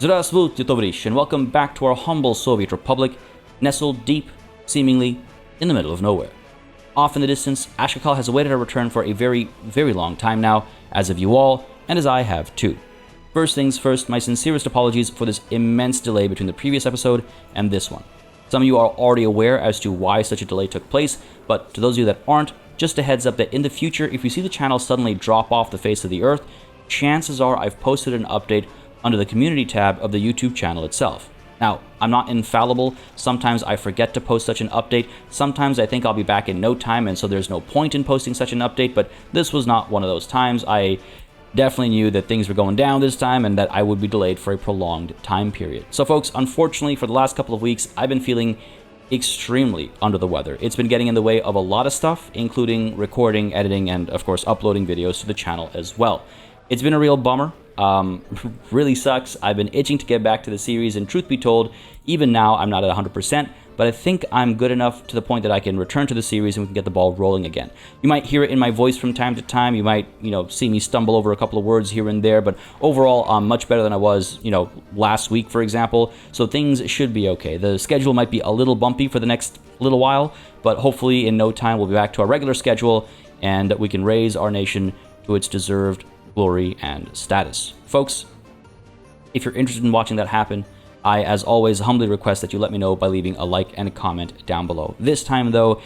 Здравствуйте, товарищи, and welcome back to our humble Soviet Republic, nestled deep, seemingly, in the middle of nowhere. Off in the distance, Ashkakal has awaited our return for a very, very long time now, as have you all, and as I have too. First things first, my sincerest apologies for this immense delay between the previous episode and this one. Some of you are already aware as to why such a delay took place, but to those of you that aren't, just a heads up that in the future, if you see the channel suddenly drop off the face of the earth, chances are I've posted an update under the community tab of the YouTube channel itself. Now, I'm not infallible. Sometimes I forget to post such an update. Sometimes I think I'll be back in no time, and so there's no point in posting such an update, but this was not one of those times. I definitely knew that things were going down this time and that I would be delayed for a prolonged time period. So folks, unfortunately, for the last couple of weeks, I've been feeling extremely under the weather. It's been getting in the way of a lot of stuff, including recording, editing, and of course uploading videos to the channel as well. It's been a real bummer. Really sucks. I've been itching to get back to the series, and truth be told, even now I'm not at 100%, but I think I'm good enough to the point that I can return to the series and we can get the ball rolling again. You might hear it in my voice from time to time. You might, see me stumble over a couple of words here and there, but overall I'm much better than I was, last week, for example, so things should be okay. The schedule might be a little bumpy for the next little while, but hopefully in no time we'll be back to our regular schedule and we can raise our nation to its deserved glory and status. Folks, if you're interested in watching that happen, I, as always, humbly request that you let me know by leaving a like and a comment down below. This time, though,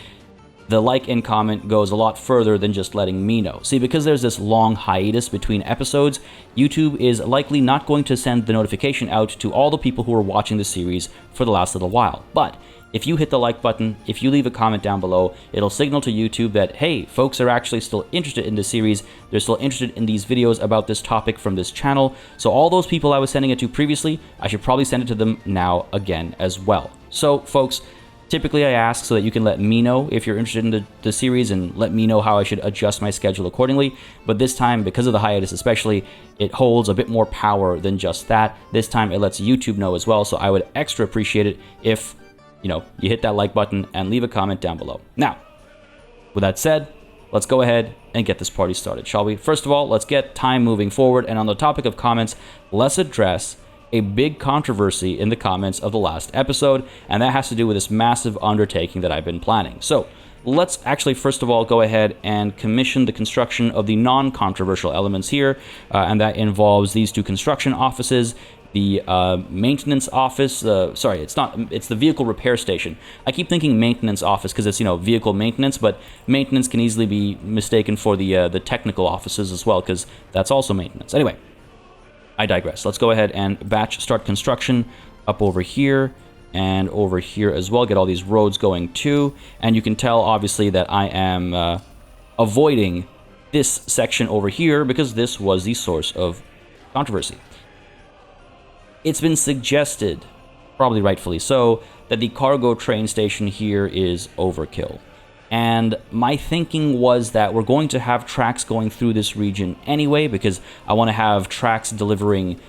the like and comment goes a lot further than just letting me know. See, because there's this long hiatus between episodes, YouTube is likely not going to send the notification out to all the people who are watching the series for the last little while. But if you hit the like button, if you leave a comment down below, it'll signal to YouTube that, hey, folks are actually still interested in this series, they're still interested in these videos about this topic from this channel, so all those people I was sending it to previously, I should probably send it to them now again as well. So, folks, typically I ask so that you can let me know if you're interested in the series and let me know how I should adjust my schedule accordingly, but this time, because of the hiatus especially, it holds a bit more power than just that. This time it lets YouTube know as well, so I would extra appreciate it if you hit that like button and leave a comment down below. Now, with that said, let's go ahead and get this party started, shall we? First of all, let's get time moving forward, and on the topic of comments, let's address a big controversy in the comments of the last episode, and that has to do with this massive undertaking that I've been planning. So, let's actually first of all go ahead and commission the construction of the non-controversial elements here, and that involves these two construction offices, the maintenance office, it's the vehicle repair station. I keep thinking maintenance office because it's, vehicle maintenance, but maintenance can easily be mistaken for the technical offices as well, because that's also maintenance. Anyway, I digress. Let's go ahead and batch start construction up over here and over here as well. Get all these roads going too, and you can tell obviously that I am avoiding this section over here because this was the source of controversy. It's been suggested, probably rightfully so, that the cargo train station here is overkill. And my thinking was that we're going to have tracks going through this region anyway, because I want to have tracks delivering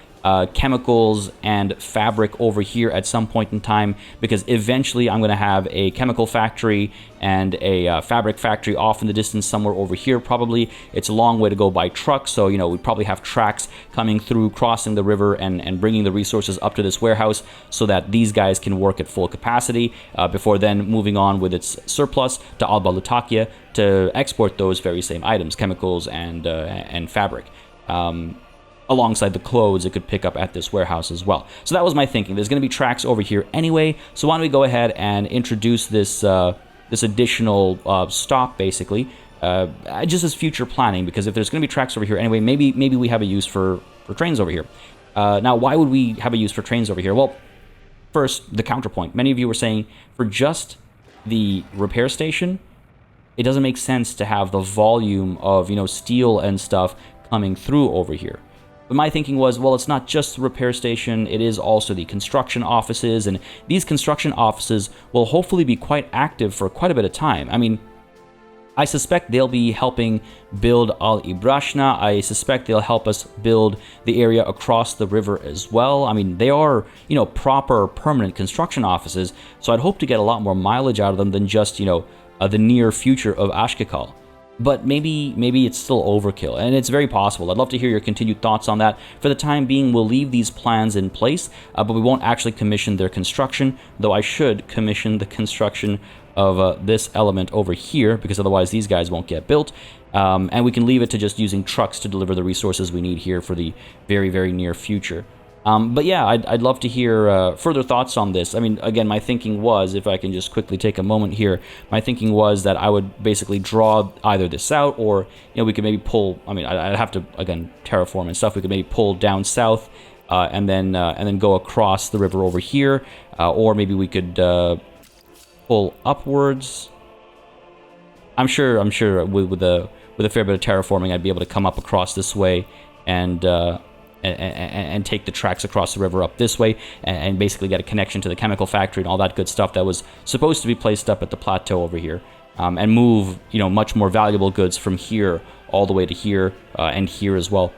chemicals and fabric over here at some point in time, because eventually I'm going to have a chemical factory and a fabric factory off in the distance somewhere over here probably. It's a long way to go by truck, so we'd probably have tracks coming through, crossing the river and bringing the resources up to this warehouse so that these guys can work at full capacity before then moving on with its surplus to Alba Latakia to export those very same items, chemicals and fabric. Alongside the clothes it could pick up at this warehouse as well. So that was my thinking. There's going to be tracks over here anyway, so why don't we go ahead and introduce this this additional stop, basically, just as future planning, because if there's going to be tracks over here anyway, maybe we have a use for trains over here. Now, why would we have a use for trains over here? Well, first, the counterpoint. Many of you were saying, for just the repair station, it doesn't make sense to have the volume of, steel and stuff coming through over here. But my thinking was, well, it's not just the repair station, it is also the construction offices, and these construction offices will hopefully be quite active for quite a bit of time. I mean, I suspect they'll be helping build Al Ibrashna. I suspect they'll help us build the area across the river as well. I mean, they are, proper permanent construction offices, so I'd hope to get a lot more mileage out of them than just, the near future of Ashkakal. but maybe it's still overkill, and it's very possible. I'd love to hear your continued thoughts on that. For the time being, we'll leave these plans in place, but we won't actually commission their construction, though I should commission the construction of this element over here, because otherwise these guys won't get built, and we can leave it to just using trucks to deliver the resources we need here for the very, very near future. But yeah, I'd love to hear further thoughts on this. I mean, again, my thinking was, if I can just quickly take a moment here, my thinking was that I would basically draw either this out, or, we could maybe pull, I'd have to, again, terraform and stuff, we could maybe pull down south, and then go across the river over here, or maybe we could pull upwards. I'm sure with a fair bit of terraforming, I'd be able to come up across this way and take the tracks across the river up this way, and basically get a connection to the chemical factory and all that good stuff that was supposed to be placed up at the plateau over here, and move, much more valuable goods from here all the way to here, and here as well.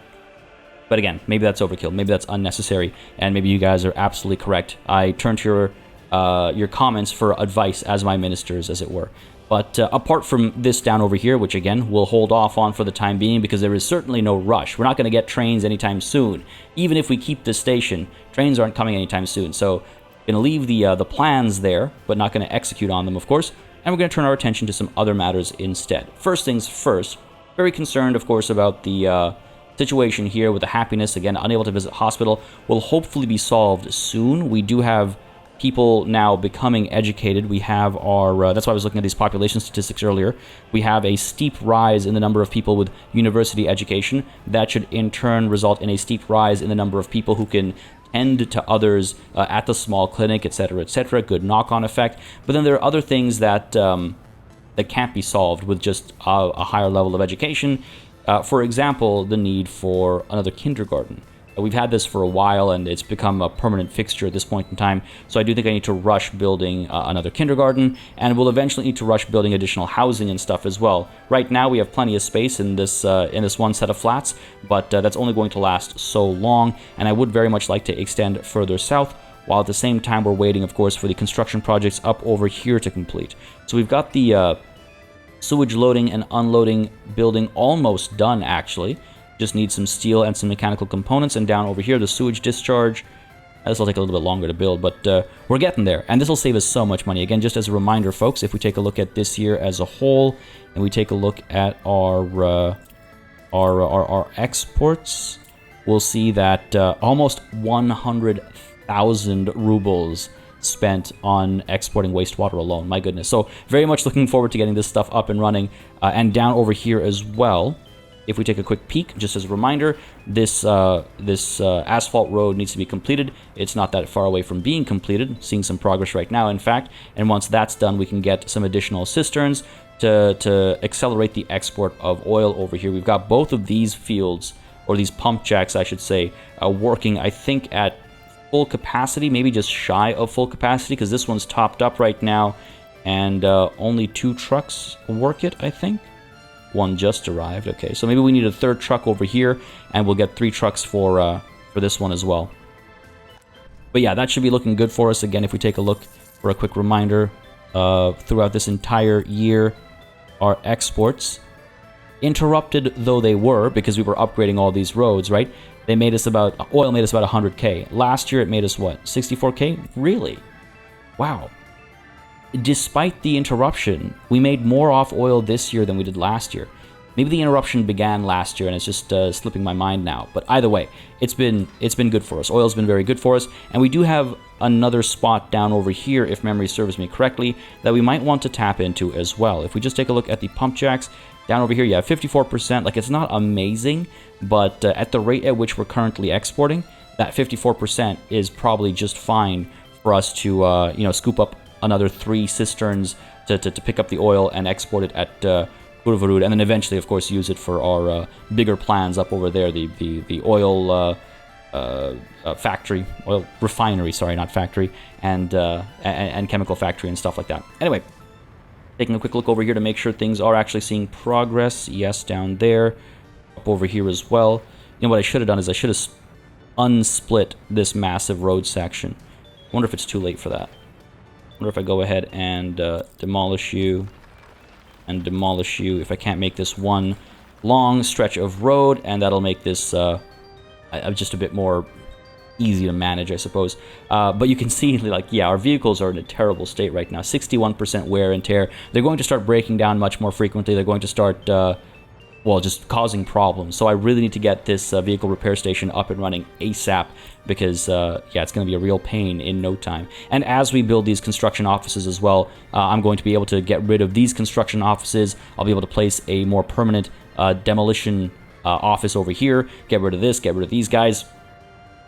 But again, maybe that's overkill, maybe that's unnecessary, and maybe you guys are absolutely correct. I turn to your comments for advice as my ministers, as it were. But apart from this down over here, which again, we'll hold off on for the time being because there is certainly no rush. We're not going to get trains anytime soon. Even if we keep this station, trains aren't coming anytime soon. So going to leave the plans there, but not going to execute on them, of course. And we're going to turn our attention to some other matters instead. First things first, very concerned, of course, about the situation here with the happiness. Again, unable to visit hospital will hopefully be solved soon. We do have people now becoming educated. We have our, that's why I was looking at these population statistics earlier. We have a steep rise in the number of people with university education. That should in turn result in a steep rise in the number of people who can tend to others at the small clinic, etc., etc. Good knock-on effect. But then there are other things that that can't be solved with just a higher level of education. For example, the need for another kindergarten. We've had this for a while, and it's become a permanent fixture at this point in time. So I do think I need to rush building another kindergarten, and we'll eventually need to rush building additional housing and stuff as well. Right now, we have plenty of space in this one set of flats, but that's only going to last so long, and I would very much like to extend further south, while at the same time we're waiting, of course, for the construction projects up over here to complete. So we've got the sewage loading and unloading building almost done, actually. Just need some steel and some mechanical components, and down over here, the sewage discharge. This will take a little bit longer to build, but we're getting there, and this will save us so much money. Again, just as a reminder, folks, if we take a look at this year as a whole, and we take a look at our exports, we'll see that almost 100,000 rubles spent on exporting wastewater alone. My goodness. So very much looking forward to getting this stuff up and running, and down over here as well. If we take a quick peek, just as a reminder, this asphalt road needs to be completed. It's not that far away from being completed, seeing some progress right now, in fact. And once that's done, we can get some additional cisterns to accelerate the export of oil over here. We've got both of these fields, or these pump jacks, I should say, working, I think, at full capacity, maybe just shy of full capacity, because this one's topped up right now, and only 2 trucks work it, I think. One just arrived. Okay, so maybe we need a 3rd truck over here, and we'll get 3 trucks for this one as well. But yeah, that should be looking good for us. Again, if we take a look for a quick reminder, throughout this entire year, our exports, interrupted though they were because we were upgrading all these roads, right? They made us about, oil made us about 100K. Last year it made us what, 64K? Really? Wow. Despite the interruption, we made more off oil this year than we did last year. Maybe the interruption began last year and it's just slipping my mind now. But either way, it's been good for us. Oil's been very good for us. And we do have another spot down over here, if memory serves me correctly, that we might want to tap into as well. If we just take a look at the pump jacks, down over here you have 54%. Like, it's not amazing, but at the rate at which we're currently exporting, that 54% is probably just fine for us to scoop up another 3 cisterns to pick up the oil and export it at Kurvarud, and then eventually, of course, use it for our bigger plans up over there, the oil factory, oil refinery, sorry, not factory, and chemical factory and stuff like that. Anyway, taking a quick look over here to make sure things are actually seeing progress. Yes, down there, up over here as well. You know what I should have done is I should have unsplit this massive road section. I wonder if it's too late for that. I wonder if I go ahead and demolish you. and demolish you if I can't make this one long stretch of road, and that'll make this just a bit more easy to manage, I suppose. But you can see, like, yeah, our vehicles are in a terrible state right now. 61% wear and tear. They're going to start breaking down much more frequently. They're going to start, well, just causing problems. So I really need to get this vehicle repair station up and running ASAP because, yeah, it's going to be a real pain in no time. And as we build these construction offices as well, I'm going to be able to get rid of these construction offices. I'll be able to place a more permanent demolition office over here, get rid of this, get rid of these guys.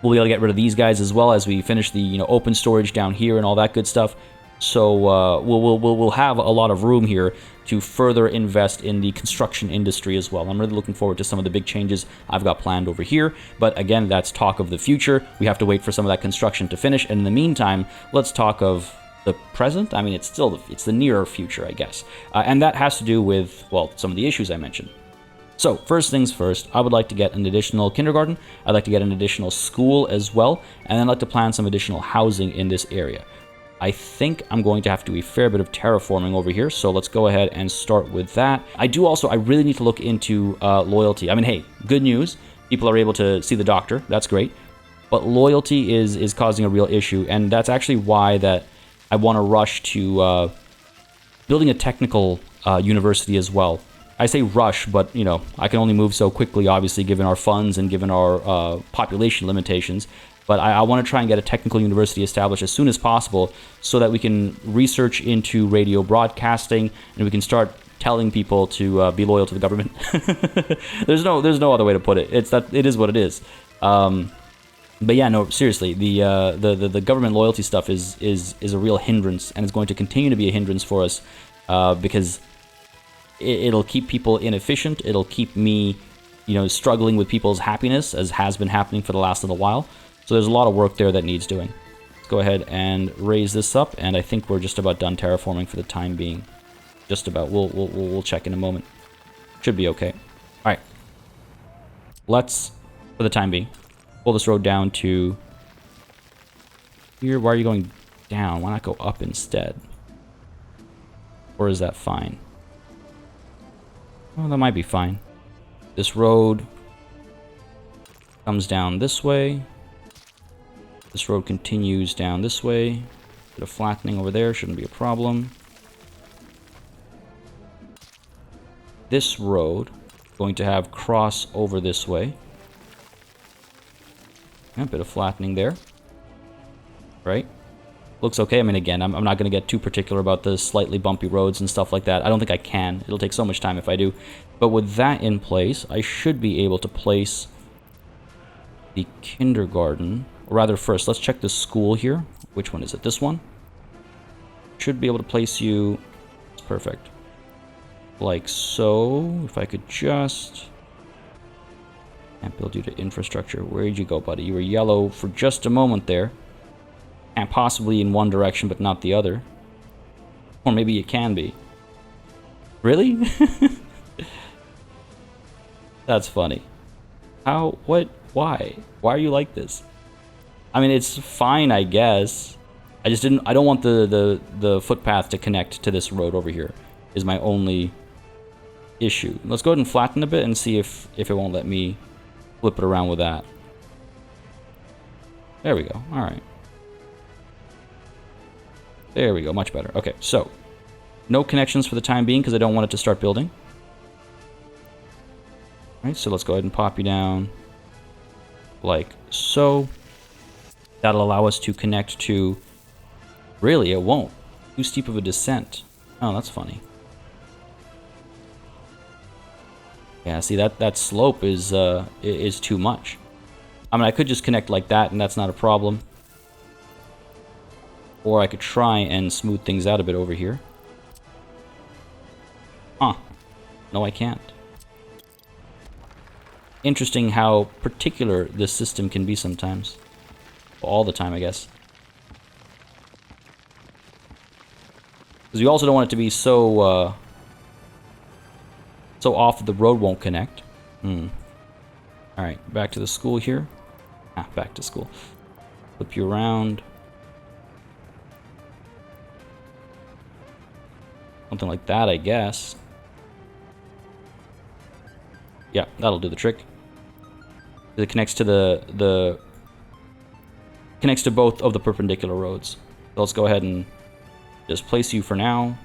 We'll be able to get rid of these guys as well as we finish the, you know, open storage down here and all that good stuff. So we'll have a lot of room here to further invest in the construction industry as well. I'm really looking forward to some of the big changes I've got planned over here. But again, that's talk of the future. We have to wait for some of that construction to finish. And in the meantime, let's talk of the present. I mean, it's the nearer future, I guess. And that has to do with, well, some of the issues I mentioned. So, first things first, I would like to get an additional kindergarten, I'd like to get an additional school as well, and then I'd like to plan some additional housing in this area. I think I'm going to have to do a fair bit of terraforming over here, so let's go ahead and start with that. I really need to look into loyalty. I mean, hey, good news, people are able to see the doctor, that's great, but loyalty is causing a real issue, and that's actually why that I want to rush to building a technical university as well. I say rush, but, you know, I can only move so quickly, obviously, given our funds and given our population limitations. But I want to try and get a technical university established as soon as possible so that we can research into radio broadcasting and we can start telling people to be loyal to the government. There's no other way to put it. It is what it is. But yeah, no, seriously, the government loyalty stuff is a real hindrance, and it's going to continue to be a hindrance for us because it'll keep people inefficient. It'll keep me, you know, struggling with people's happiness, as has been happening for the last little while. So there's a lot of work there that needs doing. Let's go ahead and raise this up, and I think we're just about done terraforming for the time being. Just about. We'll check in a moment. Should be okay. All right. Let's, for the time being, pull this road down to here. Why are you going down? Why not go up instead? Or is that fine? Well, that might be fine. This road comes down this way. This road continues down this way. Bit of flattening over there, shouldn't be a problem. This road going to have cross over this way. A bit of flattening there. Right? Looks okay. I mean, again, I'm not going to get too particular about the slightly bumpy roads and stuff like that. I don't think I can. It'll take so much time if I do. But with that in place, I should be able to place the kindergarten. Or rather, first, let's check the school here. Which one is it? This one? Should be able to place you... Perfect. Like so. If I could just... Can't build you to infrastructure. Where'd you go, buddy? You were yellow for just a moment there. And possibly in one direction, but not the other. Or maybe it can be. Really? That's funny. How? What? Why? Why are you like this? I mean, it's fine, I guess. I don't want the footpath to connect to this road over here. Is my only issue. Let's go ahead and flatten a bit and see if it won't let me flip it around with that. There we go. All right. There we go, much better. Okay, so, no connections for the time being because I don't want it to start building. All right, so let's go ahead and pop you down like so. That'll allow us to connect to... Really, it won't. Too steep of a descent. Oh, that's funny. Yeah, see, that slope is too much. I mean, I could just connect like that, and that's not a problem. Or I could try and smooth things out a bit over here. Huh. No, I can't. Interesting how particular this system can be sometimes. Well, all the time, I guess. Because we also don't want it to be so so off that the road won't connect. Alright, back to the school here. Back to school. Flip you around. Something like that, I guess. Yeah, that'll do the trick. It connects to connects to both of the perpendicular roads. So let's go ahead and just place you for now.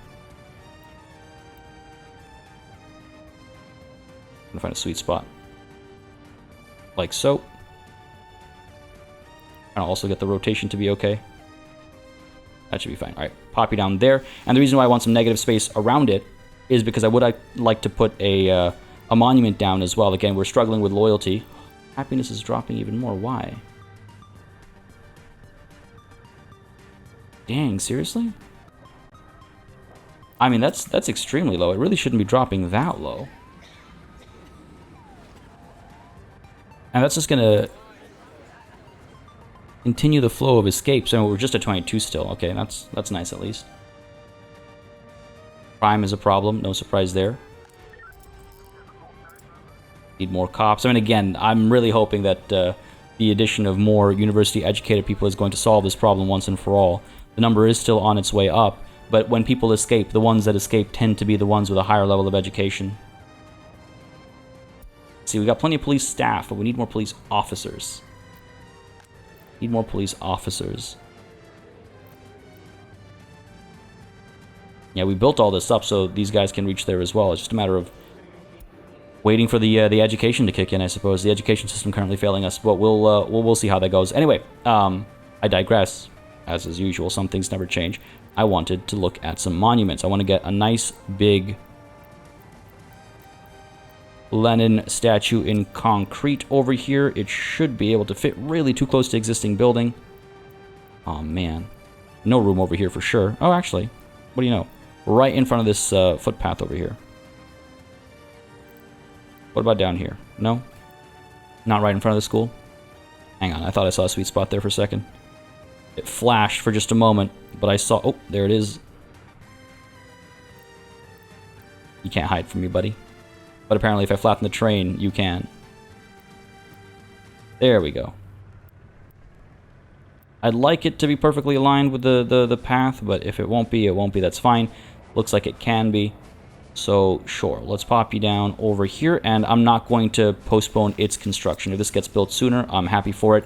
I'm gonna find a sweet spot. Like so. I'll also get the rotation to be okay. That should be fine. Alright, pop you down there. And the reason why I want some negative space around it is because I would like to put a monument down as well. Again, we're struggling with loyalty. Happiness is dropping even more. Why? Dang, seriously? I mean, that's extremely low. It really shouldn't be dropping that low. And that's just gonna continue the flow of escapes. And we're just at 22 still. Okay, that's nice at least. Crime is a problem. No surprise there. Need more cops. I mean, again, I'm really hoping that the addition of more university-educated people is going to solve this problem once and for all. The number is still on its way up, but when people escape, the ones that escape tend to be the ones with a higher level of education. See, we got plenty of police staff, but we need more police officers. Need more police officers. Yeah, we built all this up so these guys can reach there as well. It's just a matter of waiting for the education to kick in, I suppose. The education system currently failing us, but we'll see how that goes. Anyway, I digress. As is usual, some things never change. I wanted to look at some monuments. I want to get a nice big Lenin statue in concrete over here. It should be able to fit really too close to existing building. Oh man, no room over here for sure. Oh, actually, what do you know? Right in front of this footpath over here. What about down here? No? Not right in front of the school? Hang on, I thought I saw a sweet spot there for a second. It flashed for just a moment, but I saw... Oh, there it is. You can't hide from me, buddy. But apparently if I flatten the train, you can. There we go. I'd like it to be perfectly aligned with the path, but if it won't be, it won't be. That's fine. Looks like it can be. So, sure, let's pop you down over here, and I'm not going to postpone its construction. If this gets built sooner, I'm happy for it.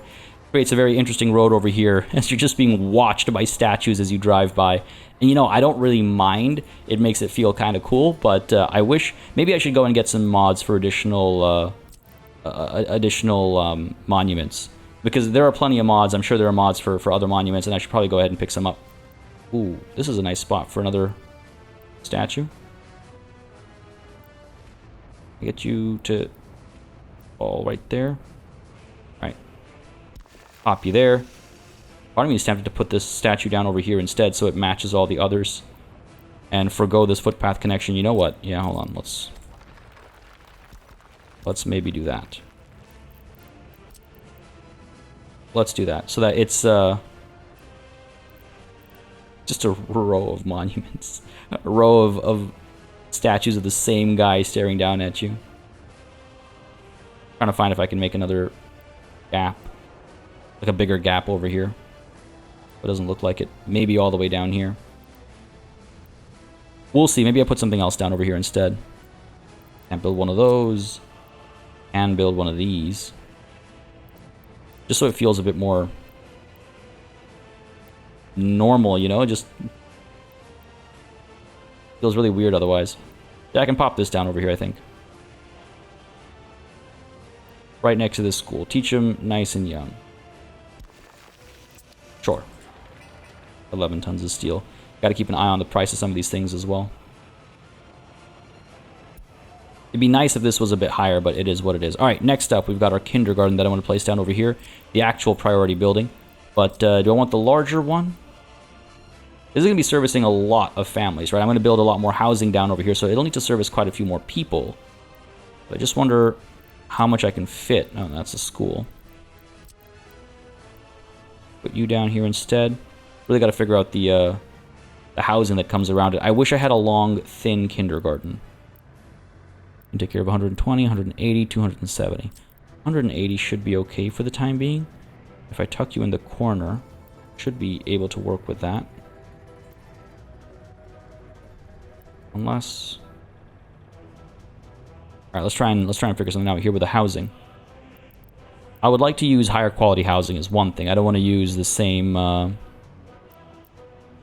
Creates a very interesting road over here, as you're just being watched by statues as you drive by. And, you know, I don't really mind. It makes it feel kind of cool, but I wish... Maybe I should go and get some mods for additional monuments. Because there are plenty of mods. I'm sure there are mods for other monuments, and I should probably go ahead and pick some up. Ooh, this is a nice spot for another statue. Get you to fall right there. Alright. Pop you there. Part of me is tempted to put this statue down over here instead so it matches all the others. And forgo this footpath connection. You know what? Yeah, hold on. Let's maybe do that. Let's do that. So that it's just a row of monuments. A row of statues of the same guy staring down at you. Trying to find if I can make another gap. Like a bigger gap over here. But it doesn't look like it. Maybe all the way down here. We'll see. Maybe I put something else down over here instead. And build one of those. And build one of these. Just so it feels a bit more normal, you know? It just feels really weird otherwise. Yeah, I can pop this down over here, I think. Right next to this school. Teach them nice and young. Sure. 11 tons of steel. Got to keep an eye on the price of some of these things as well. It'd be nice if this was a bit higher, but it is what it is. Alright, next up, we've got our kindergarten that I want to place down over here. The actual priority building. But do I want the larger one? This is going to be servicing a lot of families, right? I'm going to build a lot more housing down over here, so it'll need to service quite a few more people. But I just wonder how much I can fit. Oh, that's a school. Put you down here instead. Really got to figure out the housing that comes around it. I wish I had a long, thin kindergarten. Can take care of 120, 180, 270. 180 should be okay for the time being. If I tuck you in the corner, should be able to work with that. Unless... All right, let's try and figure something out here with the housing. I would like to use higher quality housing is one thing. I don't want to use the same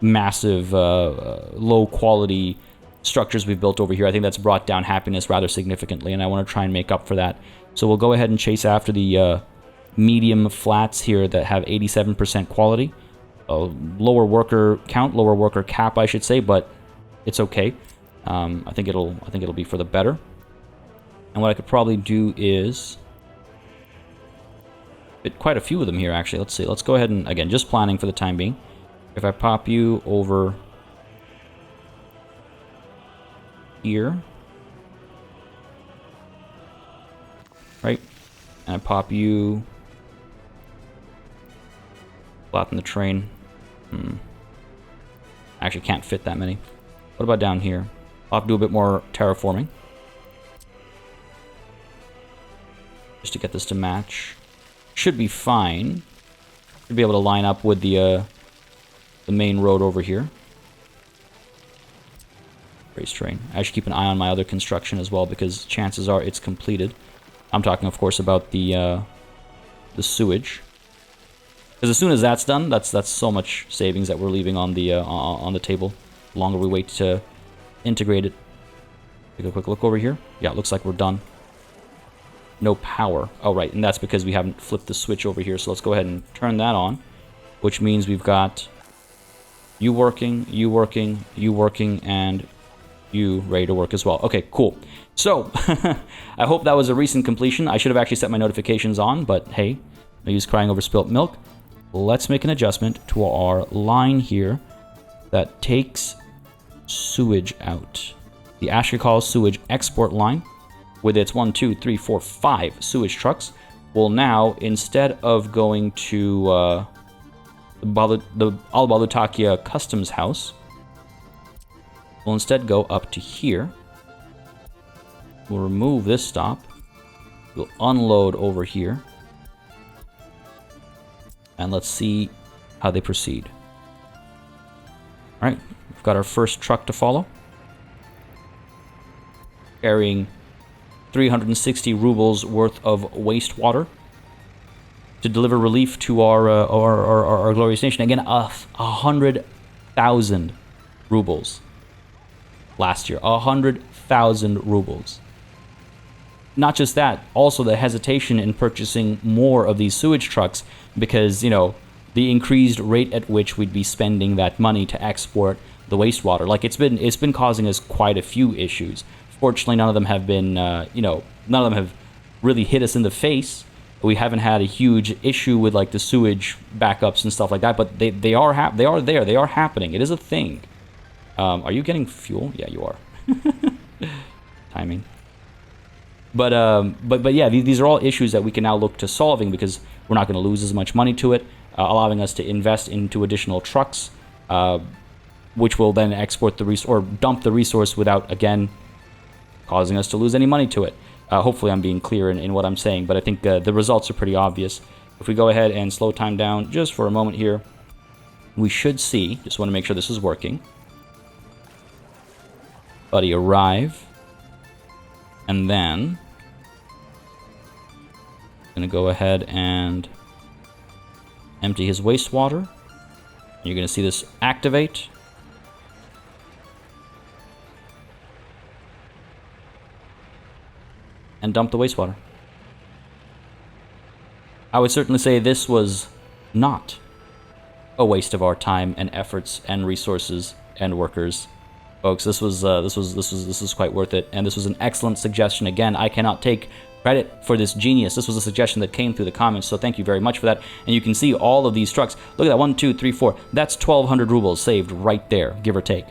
massive low quality structures we've built over here. I think that's brought down happiness rather significantly, and I want to try and make up for that. So we'll go ahead and chase after the medium flats here that have 87% quality. Lower worker count, lower worker cap, I should say, but it's okay. I think it'll be for the better. And what I could probably do is fit quite a few of them here, actually. Let's see. Let's go ahead and, again, just planning for the time being. If I pop you over here, right, and I pop you flatten the train. I actually can't fit that many. What about down here? I'll have to do a bit more terraforming just to get this to match. Should be fine. Should be able to line up with the main road over here. Race train. I should keep an eye on my other construction as well, because chances are it's completed. I'm talking, of course, about the sewage. Because as soon as that's done, that's so much savings that we're leaving on the table. The longer we wait to integrate it. Take a quick look over here. Yeah, it looks like we're done. No power. Oh, right, and that's because we haven't flipped the switch over here. So let's go ahead and turn that on, which means we've got you working, you working, you working, and you ready to work as well. Okay, cool. So, I hope that was a recent completion. I should have actually set my notifications on, but hey, no use crying over spilt milk. Let's make an adjustment to our line here that takes sewage out. The Ashkakal sewage export line, with its 1, 2, 3, 4, 5 sewage trucks, will now, instead of going to the Albalutakia Customs House, will instead go up to here. We'll remove this stop. We'll unload over here. And let's see how they proceed. Alright, we've got our first truck to follow. Carrying 360 rubles worth of wastewater to deliver relief to our glorious nation. Again, 100,000 rubles last year. 100,000 rubles. Not just that, also the hesitation in purchasing more of these sewage trucks because, you know, the increased rate at which we'd be spending that money to export the wastewater. Like, it's been causing us quite a few issues. Fortunately, none of them have been, none of them have really hit us in the face. We haven't had a huge issue with, like, the sewage backups and stuff like that, but they are there. They are happening. It is a thing. Are you getting fuel? Yeah, you are. Timing. But yeah, these are all issues that we can now look to solving because we're not going to lose as much money to it, allowing us to invest into additional trucks, which will then export the resource or dump the resource without, again, causing us to lose any money to it. Hopefully I'm being clear in what I'm saying, but I think the results are pretty obvious. If we go ahead and slow time down just for a moment here, we should see, just want to make sure this is working. Buddy arrive. And then I'm going to go ahead and empty his wastewater. You're going to see this activate. And dump the wastewater. I would certainly say this was not a waste of our time and efforts and resources and workers. Folks, this was quite worth it, and this was an excellent suggestion. Again, I cannot take credit for this genius. This was a suggestion that came through the comments, so thank you very much for that. And you can see all of these trucks. Look at that, 1, 2, 3, 4. That's 1,200 rubles saved right there, give or take.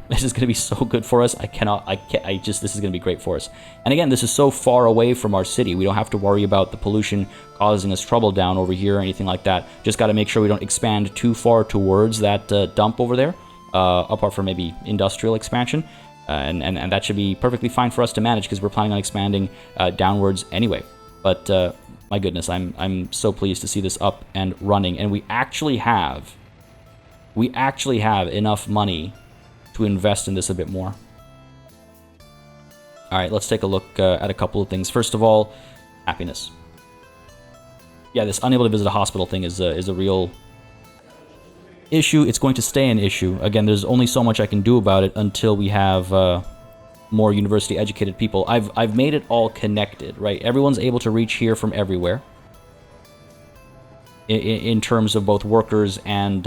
This is going to be so good for us. This is going to be great for us. And again, this is so far away from our city. We don't have to worry about the pollution causing us trouble down over here or anything like that. Just got to make sure we don't expand too far towards that dump over there. Apart from maybe industrial expansion, and that should be perfectly fine for us to manage because we're planning on expanding downwards anyway. But my goodness, I'm so pleased to see this up and running, and we actually have enough money to invest in this a bit more. All All right, let's take a look at a couple of things. First of all, happiness. Yeah, this unable to visit a hospital thing is a real issue. It's going to stay an issue. Again, there's only so much I can do about it until we have more university-educated people. I've made it all connected, right? Everyone's able to reach here from everywhere in terms of both workers and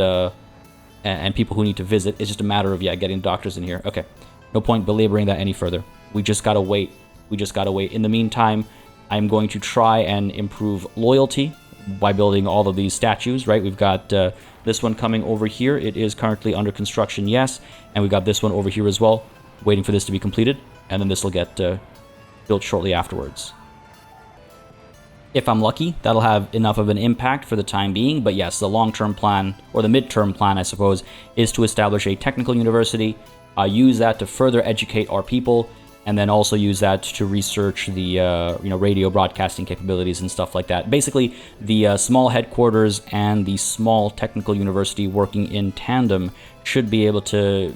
people who need to visit. It's just a matter of, yeah, getting doctors in here. Okay, no point belaboring that any further. We just gotta wait. We just gotta wait. In the meantime, I'm going to try and improve loyalty by building all of these statues, right? We've got this one coming over here. It is currently under construction, yes. And we've got this one over here as well, waiting for this to be completed. And then this will get built shortly afterwards. If I'm lucky, that'll have enough of an impact for the time being. But yes, the long-term plan, or the midterm plan, I suppose, is to establish a technical university, use that to further educate our people, and then also use that to research the radio broadcasting capabilities and stuff like that. Basically, the small headquarters and the small technical university working in tandem should be able to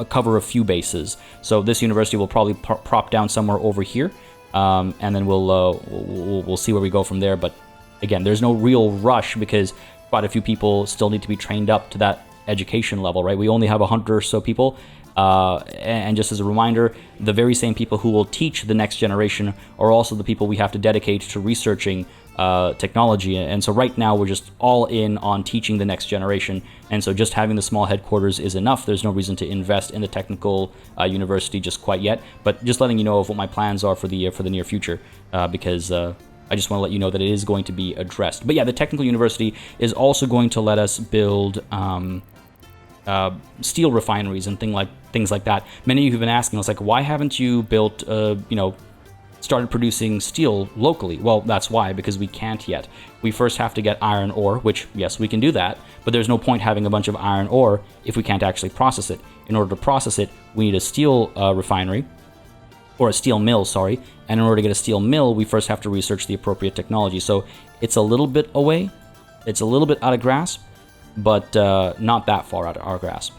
cover a few bases. So this university will probably prop down somewhere over here, and then we'll see where we go from there. But again, there's no real rush because quite a few people still need to be trained up to that education level, right? We only have 100 or so people. And just as a reminder, the very same people who will teach the next generation are also the people we have to dedicate to researching technology. And so right now we're just all in on teaching the next generation. And so just having the small headquarters is enough. There's no reason to invest in the technical university just quite yet. But just letting you know of what my plans are for the near future, because I just want to let you know that it is going to be addressed. But yeah, the technical university is also going to let us build steel refineries and things like that. Many of you have been asking us, like, why haven't you built, started producing steel locally? Well, that's why, because we can't yet. We first have to get iron ore, which, yes, we can do that, but there's no point having a bunch of iron ore if we can't actually process it. In order to process it, we need a steel refinery, or a steel mill, sorry, and in order to get a steel mill, we first have to research the appropriate technology. So it's a little bit away, it's a little bit out of grasp, but not that far out of our grasp.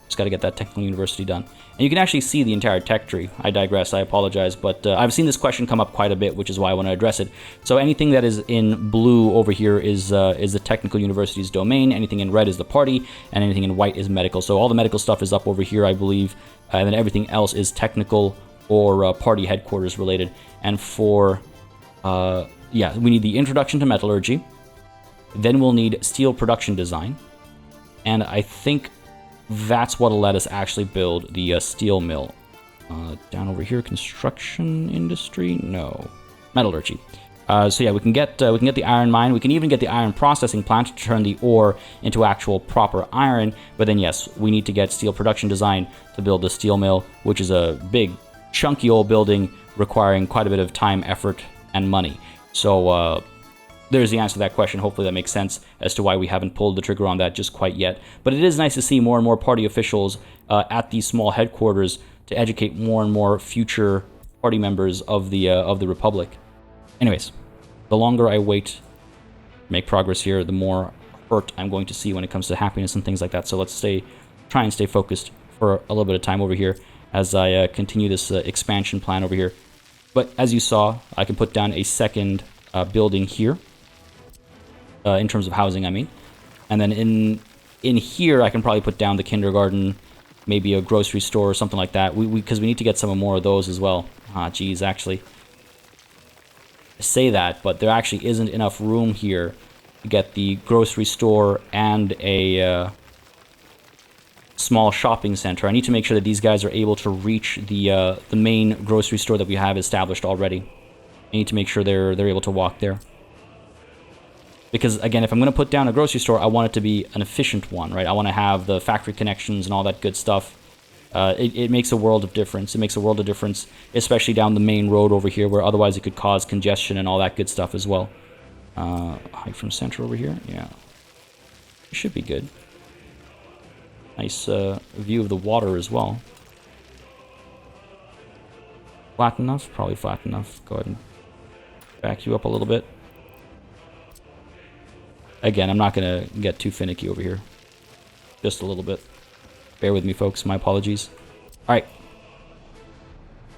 Just got to get that technical university done. And you can actually see the entire tech tree. I digress, I apologize, but I've seen this question come up quite a bit, which is why I want to address it. So anything that is in blue over here is the technical university's domain, anything in red is the party, and anything in white is medical. So all the medical stuff is up over here, I believe, and then everything else is technical or party headquarters related. And for, we need the introduction to metallurgy, then we'll need steel production design, and I think that's what'll let us actually build the steel mill. Down over here, construction industry? No. Metallurgy. So yeah, we can get the iron mine. We can even get the iron processing plant to turn the ore into actual proper iron. But then yes, we need to get steel production design to build the steel mill, which is a big, chunky old building requiring quite a bit of time, effort, and money. So there's the answer to that question. Hopefully that makes sense as to why we haven't pulled the trigger on that just quite yet. But it is nice to see more and more party officials at these small headquarters to educate more and more future party members of the Republic. Anyways, the longer I wait, make progress here, the more hurt I'm going to see when it comes to happiness and things like that. So let's try and stay focused for a little bit of time over here as I continue this expansion plan over here. But as you saw, I can put down a second building here. In terms of housing, I mean. And then in here, I can probably put down the kindergarten, maybe a grocery store or something like that. Because we need to get some more of those as well. Geez, actually. I say that, but there actually isn't enough room here to get the grocery store and a small shopping center. I need to make sure that these guys are able to reach the main grocery store that we have established already. I need to make sure they're able to walk there. Because, again, if I'm going to put down a grocery store, I want it to be an efficient one, right? I want to have the factory connections and all that good stuff. It makes a world of difference. It makes a world of difference, especially down the main road over here, where otherwise it could cause congestion and all that good stuff as well. Height from center over here? Yeah. It should be good. Nice view of the water as well. Flat enough? Probably flat enough. Go ahead and back you up a little bit. Again, I'm not going to get too finicky over here. Just a little bit. Bear with me, folks. My apologies. Alright.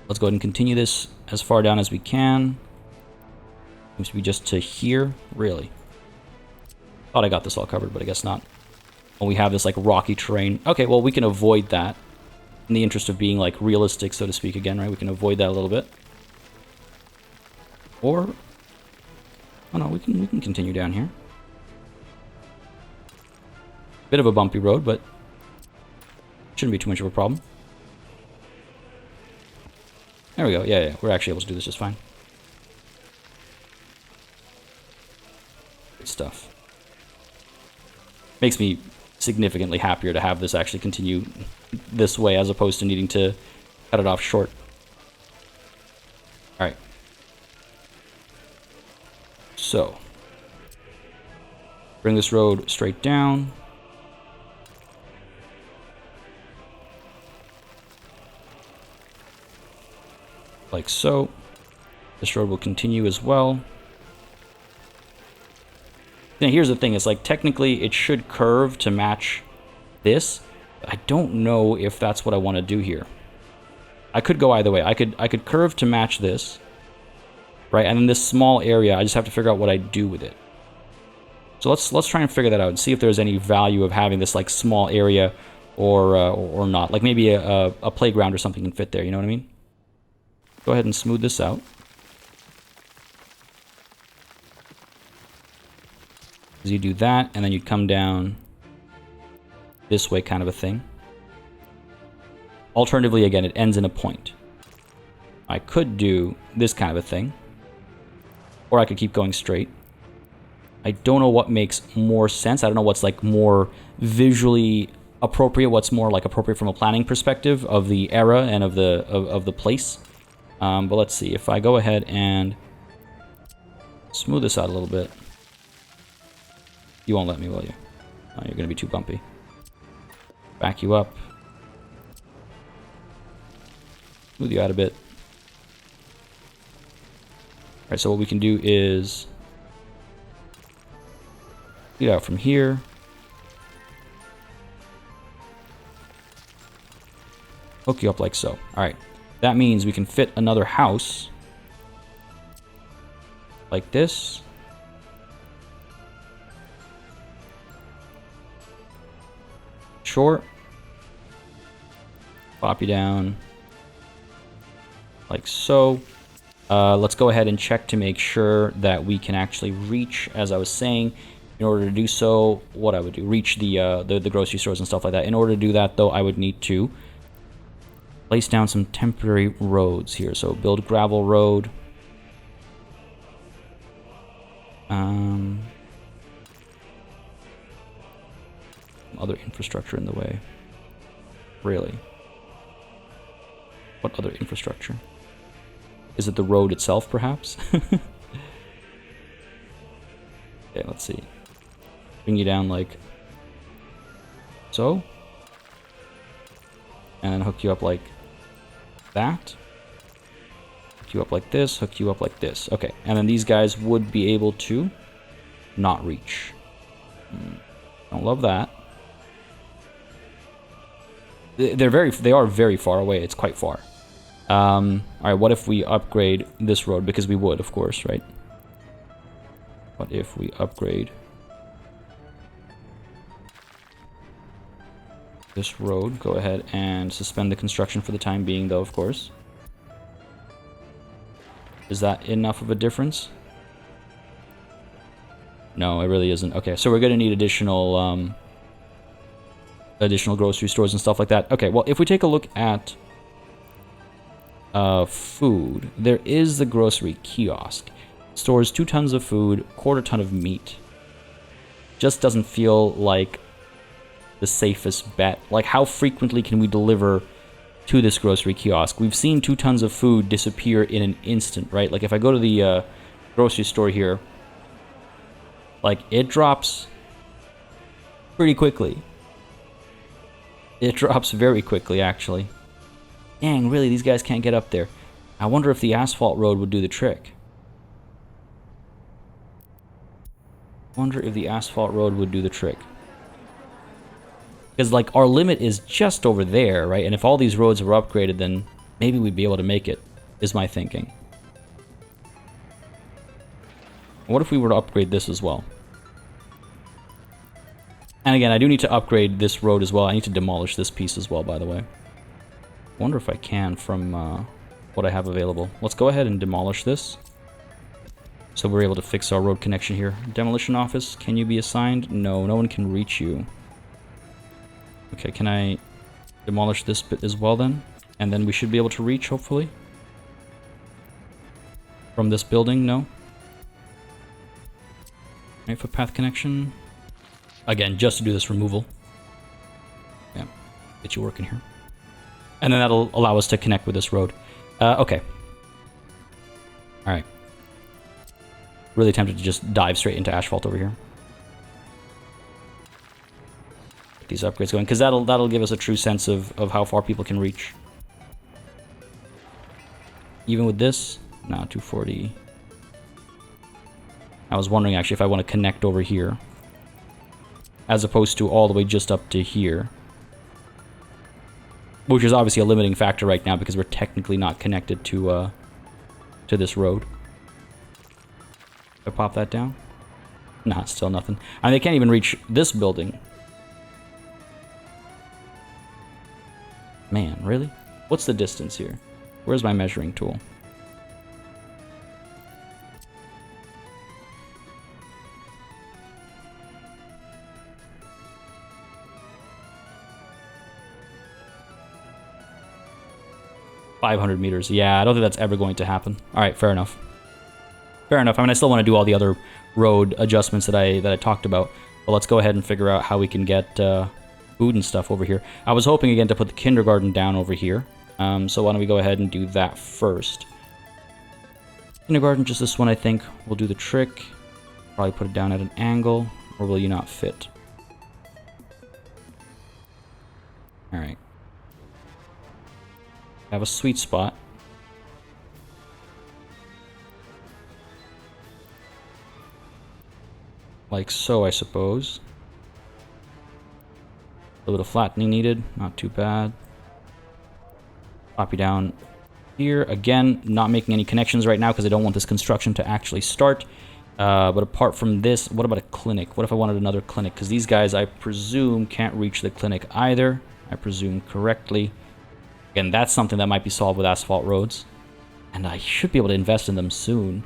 Let's go ahead and continue this as far down as we can. Seems to be just to here. Really? Thought I got this all covered, but I guess not. Well, we have this, like, rocky terrain. Okay, well, we can avoid that. In the interest of being, like, realistic, so to speak, again, right? We can avoid that a little bit. Or... oh, no, we can continue down here. Bit of a bumpy road, but... shouldn't be too much of a problem. There we go. Yeah, we're actually able to do this just fine. Good stuff. Makes me significantly happier to have this actually continue this way as opposed to needing to cut it off short. Alright. So. Bring this road straight down. Like so. This road will continue as well. Now here's the thing, it's like technically it should curve to match this. I don't know if that's what I want to do here. I could go either way. I could curve to match this. Right, and in this small area, I just have to figure out what I do with it. So let's try and figure that out and see if there's any value of having this like small area or not. Like maybe a playground or something can fit there, you know what I mean? Go ahead and smooth this out. You do that, and then you come down this way, kind of a thing. Alternatively, again, it ends in a point. I could do this kind of a thing, or I could keep going straight. I don't know what makes more sense. I don't know what's like more visually appropriate, what's more like appropriate from a planning perspective of the era and of the place. But let's see, if I go ahead and smooth this out a little bit. You won't let me, will you? Oh, you're going to be too bumpy. Back you up. Smooth you out a bit. Alright, so what we can do is get out from here. Hook you up like so. Alright. That means we can fit another house like this. Short. Pop you down like so. Let's go ahead and check to make sure that we can actually reach, as I was saying. In order to do so, what I would do, reach the grocery stores and stuff like that. In order to do that, though, I would need to place down some temporary roads here. So build gravel road. Other infrastructure in the way. Really? What other infrastructure? Is it the road itself, perhaps? Okay, let's see. Bring you down like so. And then hook you up like that. Hook you up like this, hook you up like this. Okay, and then these guys would be able to not reach. Don't love that. They are very far away. It's quite far. Alright, what if we upgrade this road? Because we would, of course, right? What if we upgrade this road? Go ahead and suspend the construction for the time being, though, of course. Is that enough of a difference? No, it really isn't. Okay, so we're going to need additional grocery stores and stuff like that. Okay, well, if we take a look at food, there is the grocery kiosk. Stores 2 tons of food, quarter ton of meat. Just doesn't feel like the safest bet. Like, how frequently can we deliver to this grocery kiosk? We've seen 2 tons of food disappear in an instant, right? Like, if I go to the grocery store here, like, it drops pretty quickly. It drops very quickly, actually. Dang, really, these guys can't get up there. I wonder if the asphalt road would do the trick. Wonder if the asphalt road would do the trick. Because, like, our limit is just over there, right? And if all these roads were upgraded, then maybe we'd be able to make it, is my thinking. What if we were to upgrade this as well? And again, I do need to upgrade this road as well. I need to demolish this piece as well, by the way. I wonder if I can from what I have available. Let's go ahead and demolish this. So we're able to fix our road connection here. Demolition office, can you be assigned? No, no one can reach you. Okay, can I demolish this bit as well then? And then we should be able to reach, hopefully. From this building, no? Right, footpath connection. Again, just to do this removal. Yeah, get you working here. And then that'll allow us to connect with this road. Okay. Alright. Really tempted to just dive straight into asphalt over here. Get these upgrades going, because that'll give us a true sense of how far people can reach. Even with this? No, 240. I was wondering actually if I want to connect over here, as opposed to all the way just up to here. Which is obviously a limiting factor right now because we're technically not connected to this road. I pop that down? Nah, still nothing. I mean, they can't even reach this building. Man, really? What's the distance here? Where's my measuring tool? .500 meters. Yeah, I don't think that's ever going to happen. Alright, fair enough. Fair enough. I mean, I still want to do all the other road adjustments that I talked about. But let's go ahead and figure out how we can get food and stuff over here. I was hoping, again, to put the kindergarten down over here. So why don't we go ahead and do that first. Kindergarten, just this one, I think, will do the trick. Probably put it down at an angle. Or will you not fit? Alright. Have a sweet spot. Like so, I suppose. A little bit of flattening needed, not too bad. Pop you down here. Again, not making any connections right now because I don't want this construction to actually start. But apart from this, what about a clinic? What if I wanted another clinic? Because these guys, I presume, can't reach the clinic either. I presume correctly. Again, that's something that might be solved with asphalt roads. And I should be able to invest in them soon.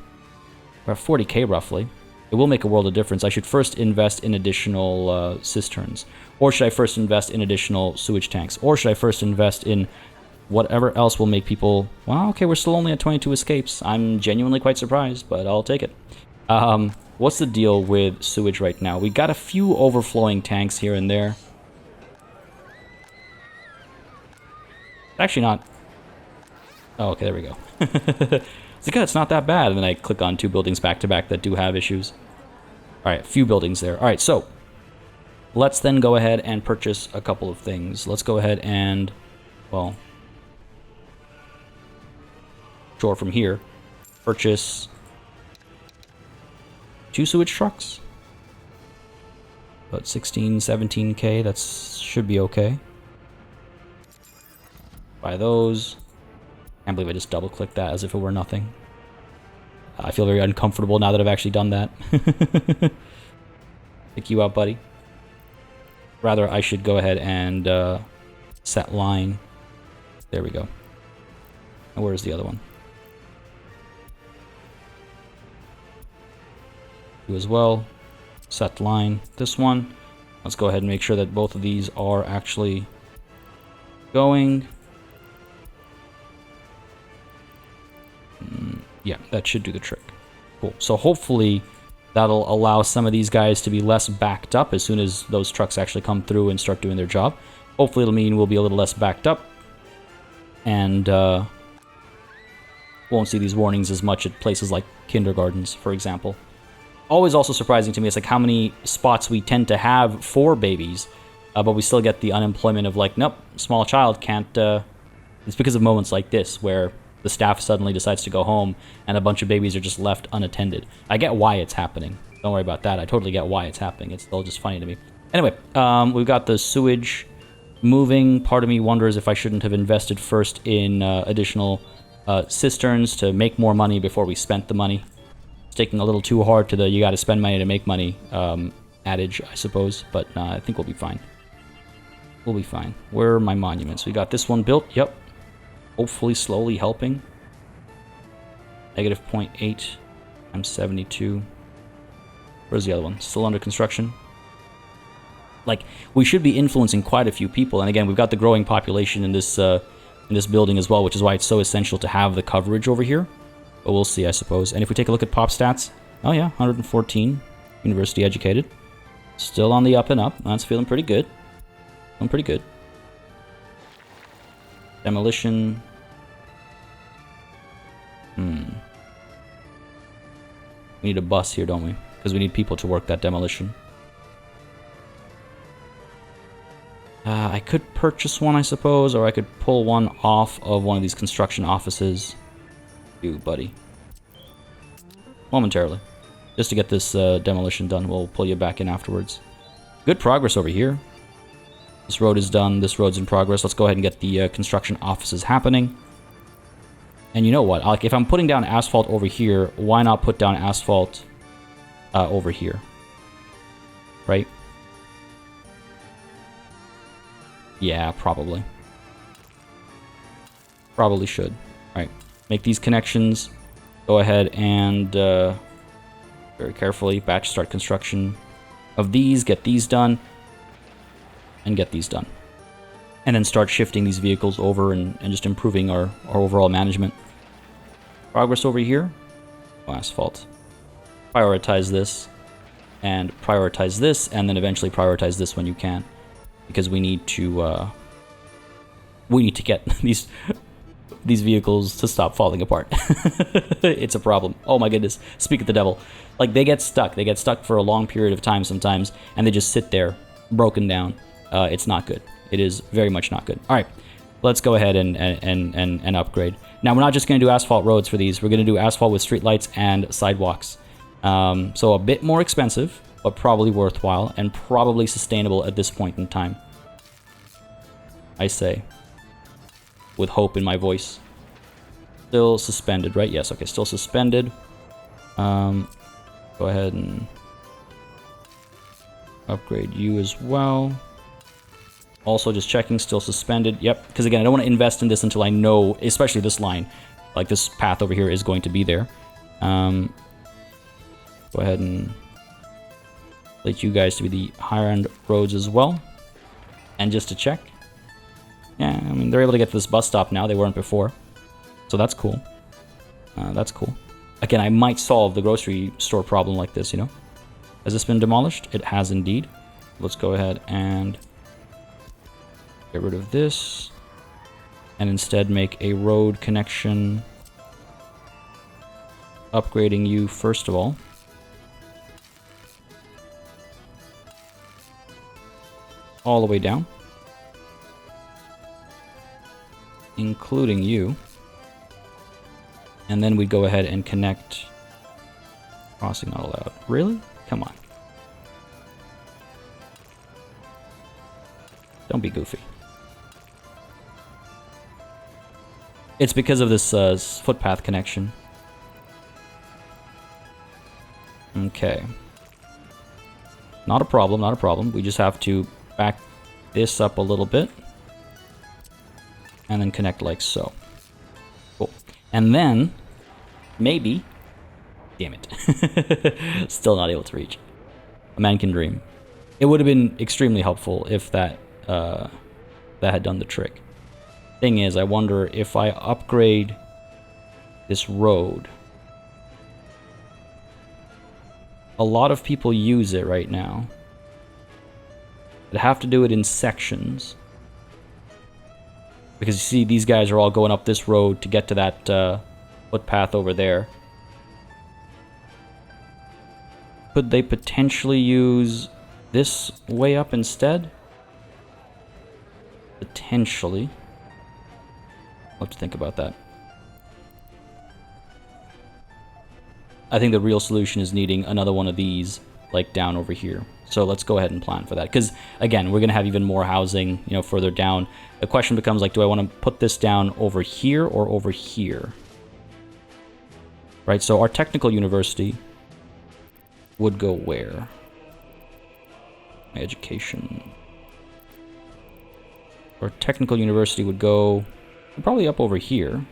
We're at 40k roughly. It will make a world of difference. I should first invest in additional cisterns. Or should I first invest in additional sewage tanks? Or should I first invest in whatever else will make people... Well, okay, we're still only at 22 escapes. I'm genuinely quite surprised, but I'll take it. What's the deal with sewage right now? We got a few overflowing tanks here and there. Actually not. Oh, okay, there we go. It's like, it's not that bad. And then I click on two buildings back to back that do have issues. Alright, a few buildings there. Alright, so let's then go ahead and purchase a couple of things. Let's go ahead and, well, sure, from here, purchase 2 sewage trucks. About 16, 17k, that should be okay. Buy those. Can't believe I just double-clicked that as if it were nothing. I feel very uncomfortable now that I've actually done that. Pick you up, buddy. Rather, I should go ahead and set line. There we go. And where's the other one? You as well. Set line. This one. Let's go ahead and make sure that both of these are actually going. Yeah, that should do the trick. Cool. So hopefully that'll allow some of these guys to be less backed up as soon as those trucks actually come through and start doing their job. Hopefully it'll mean we'll be a little less backed up. And won't see these warnings as much at places like kindergartens, for example. Always also surprising to me is like how many spots we tend to have for babies, but we still get the unemployment of like, nope, small child can't... It's because of moments like this where the staff suddenly decides to go home and a bunch of babies are just left unattended. I get why it's happening. Don't worry about that. I totally get why it's happening. It's still just funny to me. Anyway, we've got the sewage moving. Part of me wonders if I shouldn't have invested first in additional cisterns to make more money before we spent the money. It's taking a little too hard to the you gotta spend money to make money adage, I suppose. But I think we'll be fine. We'll be fine. Where are my monuments? We got this one built. Yep. Hopefully slowly helping. Negative 0.8. I'm 72. Where's the other one? Still under construction. Like, we should be influencing quite a few people. And again, we've got the growing population in this building as well, which is why it's so essential to have the coverage over here. But we'll see, I suppose. And if we take a look at pop stats, oh yeah, 114. University educated. Still on the up and up. That's feeling pretty good. Feeling pretty good. Demolition. We need a bus here, don't we? Because we need people to work that demolition. I could purchase one, I suppose, or I could pull one off of one of these construction offices. You, buddy. Momentarily. Just to get this demolition done. We'll pull you back in afterwards. Good progress over here. This road is done. This road's in progress. Let's go ahead and get the construction offices happening. And you know what? Like, if I'm putting down asphalt over here, why not put down asphalt over here? Right? Yeah, probably. Probably should. Alright. Make these connections. Go ahead and very carefully batch start construction of these. Get these done. And get these done. And then start shifting these vehicles over and just improving our overall management. Progress over here. Oh, asphalt. Prioritize this. And prioritize this. And then eventually prioritize this when you can. Because we need to get these vehicles to stop falling apart. It's a problem. Oh my goodness. Speak of the devil. Like, they get stuck. They get stuck for a long period of time sometimes. And they just sit there, broken down. It's not good. It is very much not good. All right, let's go ahead and upgrade. Now, we're not just going to do asphalt roads for these. We're going to do asphalt with streetlights and sidewalks. So a bit more expensive, but probably worthwhile and probably sustainable at this point in time. I say, with hope in my voice. Still suspended, right? Yes, okay, still suspended. Go ahead and upgrade you as well. Also, just checking, still suspended. Yep, because again, I don't want to invest in this until I know, especially this line, like this path over here is going to be there. Go ahead and let you guys to be the higher end roads as well. And just to check. Yeah, I mean, they're able to get to this bus stop now. They weren't before. So that's cool. That's cool. Again, I might solve the grocery store problem like this, you know? Has this been demolished? It has indeed. Let's go ahead and get rid of this. And instead make a road connection. Upgrading you first of all. All the way down. Including you. And then we go ahead and connect. Crossing not allowed. Really? Come on. Don't be goofy. It's because of this footpath connection. Okay. Not a problem, not a problem. We just have to back this up a little bit. And then connect like so. Cool. And then, maybe... Damn it. Still not able to reach. A man can dream. It would have been extremely helpful if that had done the trick. Thing is, I wonder if I upgrade this road. A lot of people use it right now. I'd have to do it in sections. Because you see, these guys are all going up this road to get to that footpath over there. Could they potentially use this way up instead? Potentially. I'll have to think about that. I think the real solution is needing another one of these, like down over here. So let's go ahead and plan for that. Because, again, we're going to have even more housing, you know, further down. The question becomes, like, do I want to put this down over here or over here? Right, so our technical university would go where? My education. Our technical university would go probably up over here.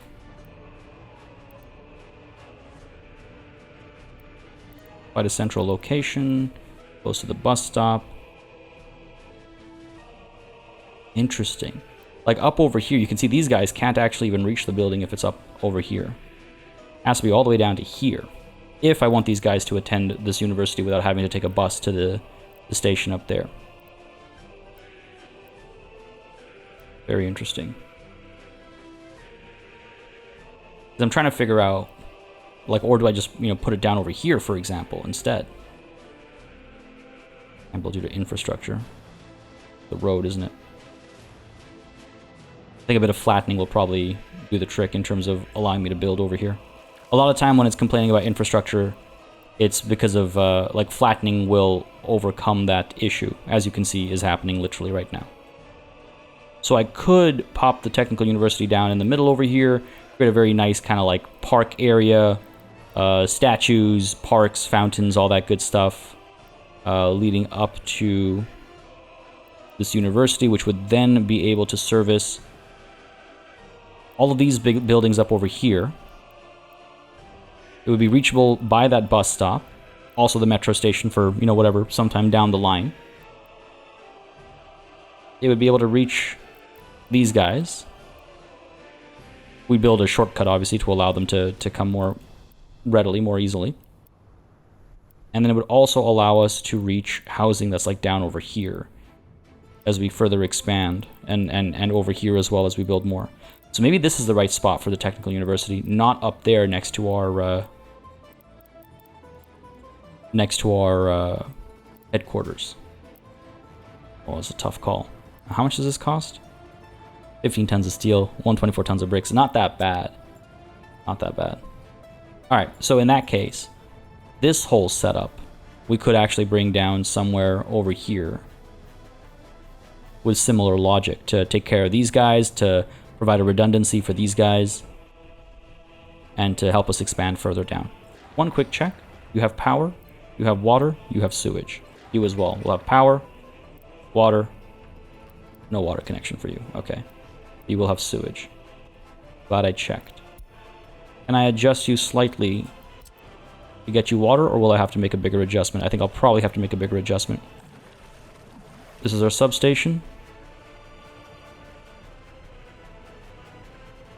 Quite a central location, close to the bus stop. Interesting. Like up over here, you can see these guys can't actually even reach the building if it's up over here. It has to be all the way down to here. If I want these guys to attend this university without having to take a bus to the station up there. Very interesting. I'm trying to figure out, like, or do I just, you know, put it down over here, for example, instead? And due to infrastructure. The road, isn't it? I think a bit of flattening will probably do the trick in terms of allowing me to build over here. A lot of time when it's complaining about infrastructure, it's because of, like, flattening will overcome that issue, as you can see is happening literally right now. So I could pop the technical university down in the middle over here, create a very nice kind of like park area, statues, parks, fountains, all that good stuff, leading up to this university, which would then be able to service all of these big buildings up over here. It would be reachable by that bus stop, also the metro station for, you know, whatever, sometime down the line. It would be able to reach these guys. We build a shortcut, obviously, to allow them to come more readily, more easily. And then it would also allow us to reach housing that's like down over here as we further expand, and over here as well as we build more. So maybe this is the right spot for the technical university, not up there next to our headquarters. Oh, it's a tough call. How much does this cost? 15 tons of steel, 124 tons of bricks. Not that bad. Not that bad. Alright, so in that case, this whole setup, we could actually bring down somewhere over here with similar logic to take care of these guys, to provide a redundancy for these guys, and to help us expand further down. One quick check. You have power, you have water, you have sewage. You as well. We'll have power, water, no water connection for you. Okay. You will have sewage. Glad I checked. Can I adjust you slightly to get you water, or will I have to make a bigger adjustment? I think I'll probably have to make a bigger adjustment. This is our substation.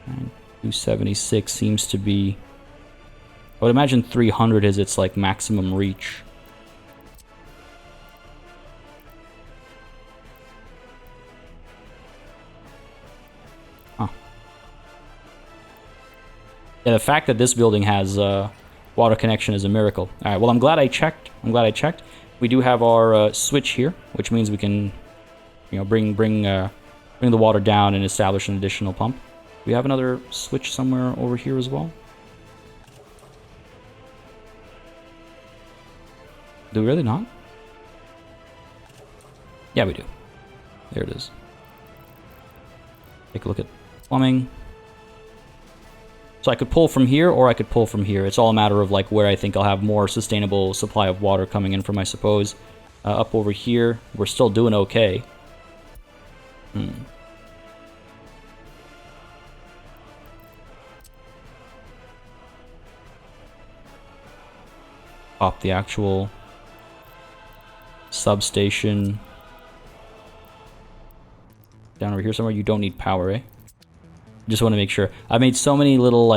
276 seems to be... I would imagine 300 is its like maximum reach. Yeah, the fact that this building has water connection is a miracle. All right, well, I'm glad I checked. We do have our switch here, which means we can, you know, bring the water down and establish an additional pump. We have another switch somewhere over here as well. Do we really not? Yeah, we do. There it is. Take a look at plumbing. So I could pull from here, or I could pull from here. It's all a matter of like where I think I'll have more sustainable supply of water coming in from, I suppose. Up over here, we're still doing okay. Pop the actual substation down over here somewhere. You don't need power, eh? Just want to make sure. I made so many little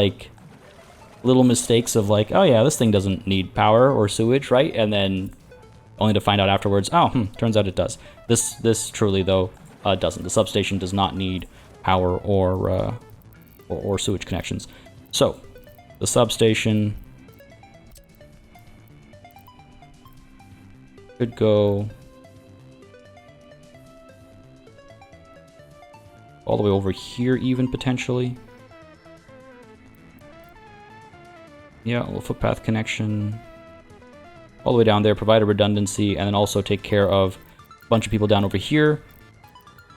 mistakes of like, oh yeah, this thing doesn't need power or sewage, right? And then only to find out afterwards, oh, turns out it does. This truly though doesn't. The substation does not need power or sewage connections. So the substation could go all the way over here even, potentially. Yeah, a little footpath connection. all the way down there, provide a redundancy, and then also take care of a bunch of people down over here.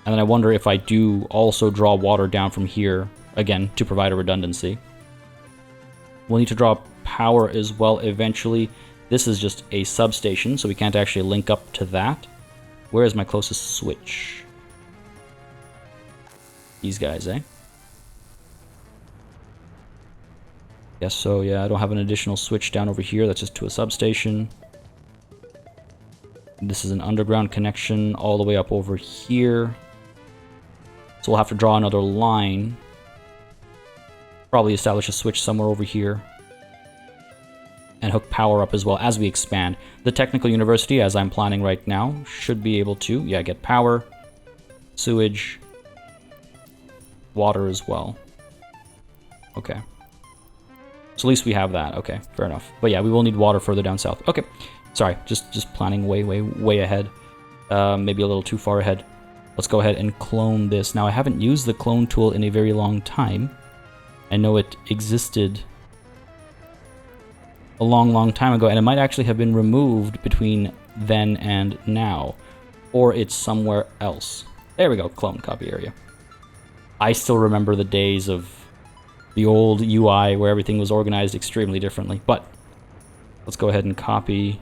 And then I wonder if I do also draw water down from here, again, to provide a redundancy. We'll need to draw power as well eventually. This is just a substation, so we can't actually link up to that. Where is my closest switch? These guys, eh? Guess so, yeah. I don't have an additional switch down over here. That's just to a substation. This is an underground connection all the way up over here. So we'll have to draw another line. Probably establish a switch somewhere over here. And hook power up as well as we expand. The Technical University, as I'm planning right now, should be able to, yeah, get power, sewage, water as well. Okay. So at least we have that. Okay, fair enough. But yeah, we will need water further down south. Okay, sorry, just planning way ahead. Maybe a little too far ahead. Let's go ahead and clone this. Now, I haven't used the clone tool in a very long time. I know it existed a long time ago, and it might actually have been removed between then and now. Or it's somewhere else. There we go, clone copy area. I still remember the days of the old UI where everything was organized extremely differently. But let's go ahead and copy.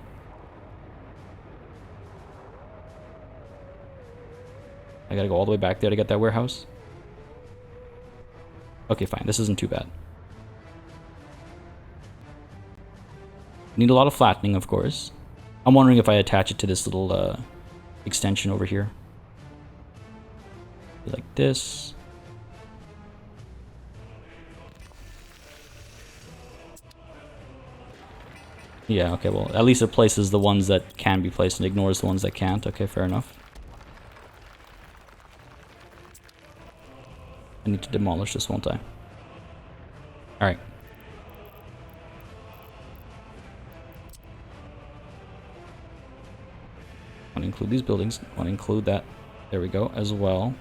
I gotta go all the way back there to get that warehouse. Okay, fine. This isn't too bad. Need a lot of flattening, of course. I'm wondering if I attach it to this little extension over here. Like this. Yeah, okay, well, at least it places the ones that can be placed and ignores the ones that can't. Okay, fair enough. I need to demolish this, won't I? Alright. I want to include these buildings. I want to include that. There we go, as well.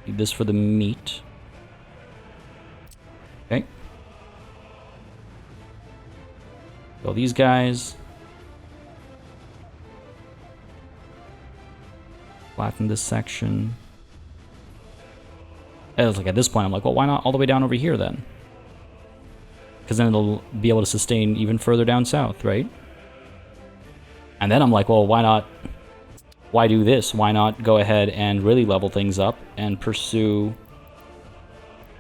Need this for the meat. Okay. So these guys. Flatten this section. And it's like at this point, I'm like, well, why not all the way down over here then? Because then it'll be able to sustain even further down south, right? And then I'm like, well, why not? Why do this? Why not go ahead and really level things up and pursue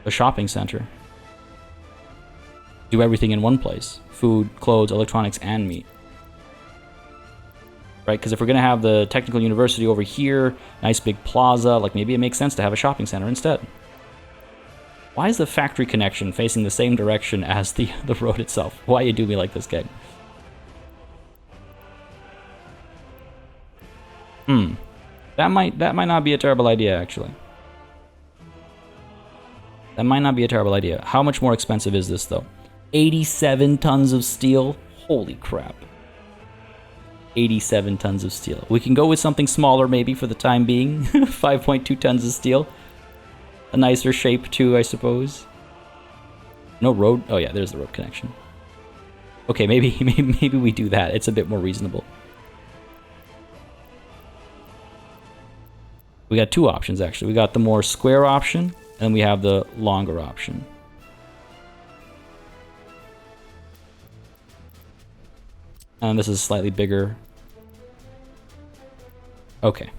a shopping center? Do everything in one place. Food, clothes, electronics, and meat. Right? Because if we're going to have the Technical University over here, nice big plaza, like maybe it makes sense to have a shopping center instead. Why is the factory connection facing the same direction as the road itself? Why you do me like this, game? That might not be a terrible idea, actually. That might not be a terrible idea. How much more expensive is this, though? 87 tons of steel? Holy crap. 87 tons of steel. We can go with something smaller, maybe, for the time being. 5.2 tons of steel. A nicer shape, too, I suppose. No road? Oh, yeah, there's the road connection. Okay, maybe we do that. It's a bit more reasonable. We got two options, actually. We got the more square option, and then we have the longer option. And this is slightly bigger. Okay.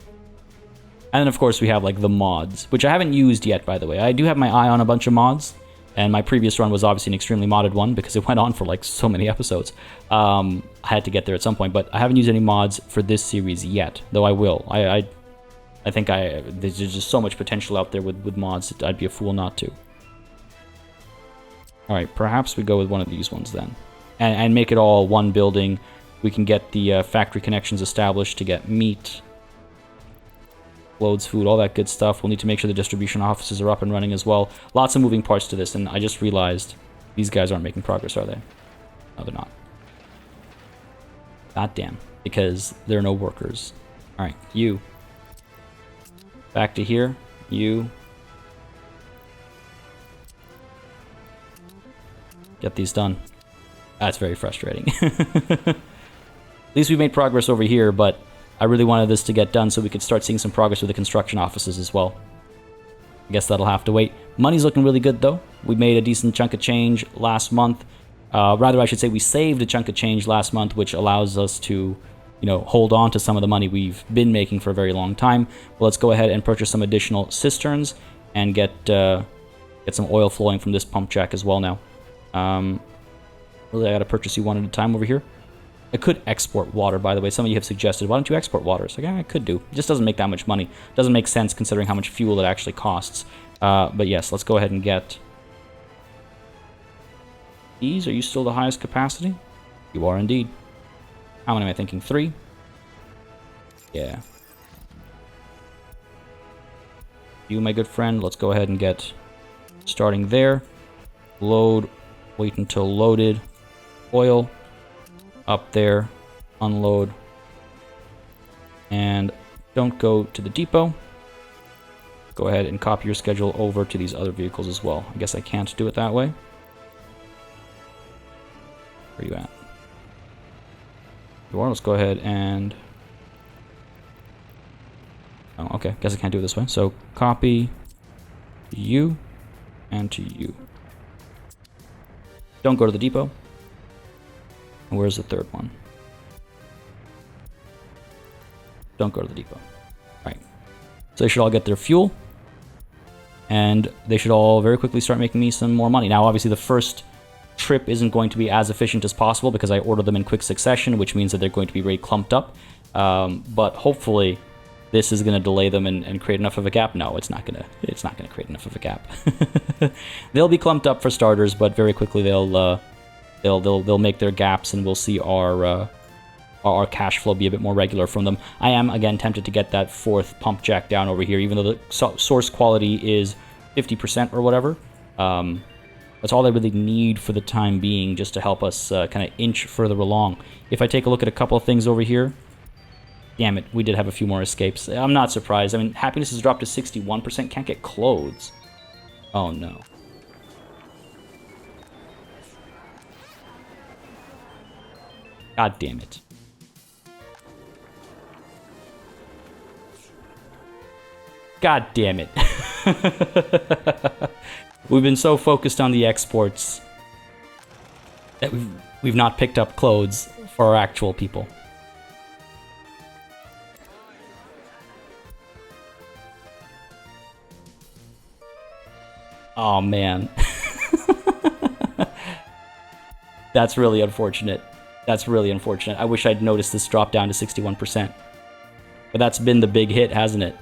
And then, of course, we have, like, the mods, which I haven't used yet, by the way. I do have my eye on a bunch of mods, and my previous run was obviously an extremely modded one because it went on for, like, so many episodes. I had to get there at some point, but I haven't used any mods for this series yet, though I will. I think there's just so much potential out there with mods that I'd be a fool not to. Alright, perhaps we go with one of these ones then. And make it all one building. We can get the factory connections established to get meat, clothes, food, all that good stuff. We'll need to make sure the distribution offices are up and running as well. Lots of moving parts to this, and I just realized these guys aren't making progress, are they? No, they're not. God damn, because there are no workers. Alright, you. Back to here. You. get these done. That's very frustrating. At least we made progress over here, but I really wanted this to get done so we could start seeing some progress with the construction offices as well. I guess that'll have to wait. Money's looking really good, though. We made a decent chunk of change last month. Rather, I should say we saved a chunk of change last month, which allows us to, you know, hold on to some of the money we've been making for a very long time. Well, let's go ahead and purchase some additional cisterns and get some oil flowing from this pump jack as well now. Really, I gotta purchase you one at a time over here. I could export water, by the way. Some of you have suggested, why don't you export water? It's like, I could do. It just doesn't make that much money. Doesn't make sense considering how much fuel it actually costs. But yes, let's go ahead and get these. Are you still the highest capacity? You are indeed. How many am I thinking? 3? Yeah. You, my good friend, let's go ahead and get starting there. Load, wait until loaded. Oil. Up there, unload, and don't go to the depot. Go ahead and copy your schedule over to these other vehicles as well. I guess I can't do it that way. Where are you at? You are. Let's go ahead and... Oh, okay. Guess I can't do it this way. So copy to you and to you. Don't go to the depot. Where's the third one? Don't go to the depot. Right. So they should all get their fuel. And they should all very quickly start making me some more money. Now, obviously, the first trip isn't going to be as efficient as possible because I ordered them in quick succession, which means that they're going to be very clumped up. But hopefully, this is going to delay them and create enough of a gap. No, it's not going to create enough of a gap. They'll be clumped up for starters, but very quickly they'll make their gaps, and we'll see our cash flow be a bit more regular from them. I am again tempted to get that 4th pump jack down over here, even though the source quality is 50% or whatever. That's all I really need for the time being, just to help us kind of inch further along. If I take a look at a couple of things over here, damn it, we did have a few more escapes. I'm not surprised. I mean, happiness has dropped to 61%. Can't get clothes. Oh no. God damn it. God damn it. We've been so focused on the exports that we've not picked up clothes for our actual people. Oh man. That's really unfortunate. That's really unfortunate. I wish I'd noticed this drop down to 61%. But that's been the big hit, hasn't it?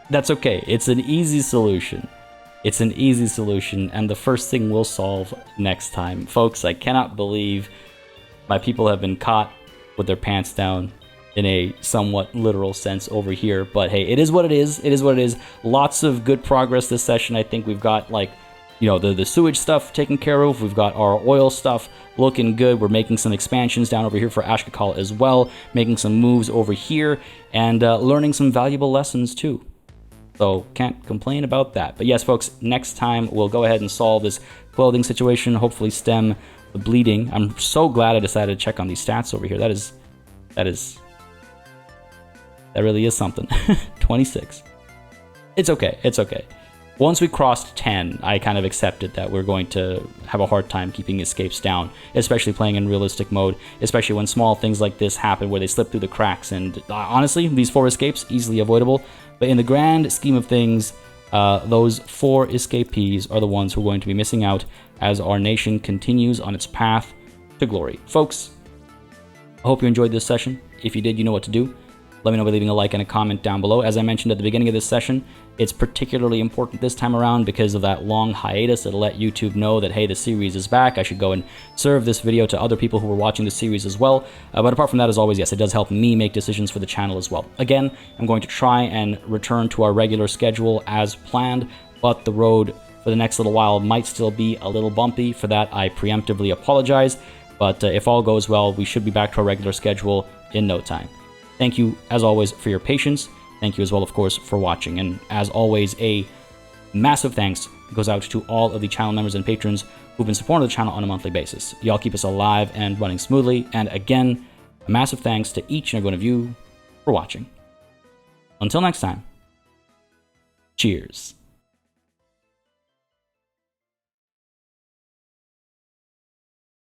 That's okay. It's an easy solution. It's an easy solution, and the first thing we'll solve next time. Folks, I cannot believe my people have been caught with their pants down in a somewhat literal sense over here. But hey, it is what it is. It is what it is. Lots of good progress this session. I think we've got, like, you know, the sewage stuff taken care of. We've got our oil stuff looking good. We're making some expansions down over here for Ashkakal as well, making some moves over here, and learning some valuable lessons too. So can't complain about that. But yes, folks, next time we'll go ahead and solve this clothing situation, hopefully stem the bleeding. I'm so glad I decided to check on these stats over here. That really is something. 26. It's okay. It's okay. Once we crossed 10, I kind of accepted that we're going to have a hard time keeping escapes down, especially playing in realistic mode, especially when small things like this happen where they slip through the cracks. And honestly, these 4 escapes, easily avoidable. But in the grand scheme of things, those 4 escapees are the ones who are going to be missing out as our nation continues on its path to glory. Folks, I hope you enjoyed this session. If you did, you know what to do. Let me know by leaving a like and a comment down below. As I mentioned at the beginning of this session, it's particularly important this time around because of that long hiatus. It'll let YouTube know that, hey, the series is back. I should go and serve this video to other people who are watching the series as well. But apart from that, as always, yes, it does help me make decisions for the channel as well. Again, I'm going to try and return to our regular schedule as planned, but the road for the next little while might still be a little bumpy. For that, I preemptively apologize. But if all goes well, we should be back to our regular schedule in no time. Thank you, as always, for your patience. Thank you as well, of course, for watching. And as always, a massive thanks goes out to all of the channel members and patrons who've been supporting the channel on a monthly basis. Y'all keep us alive and running smoothly, and again, a massive thanks to each and every one of you for watching. Until next time, cheers.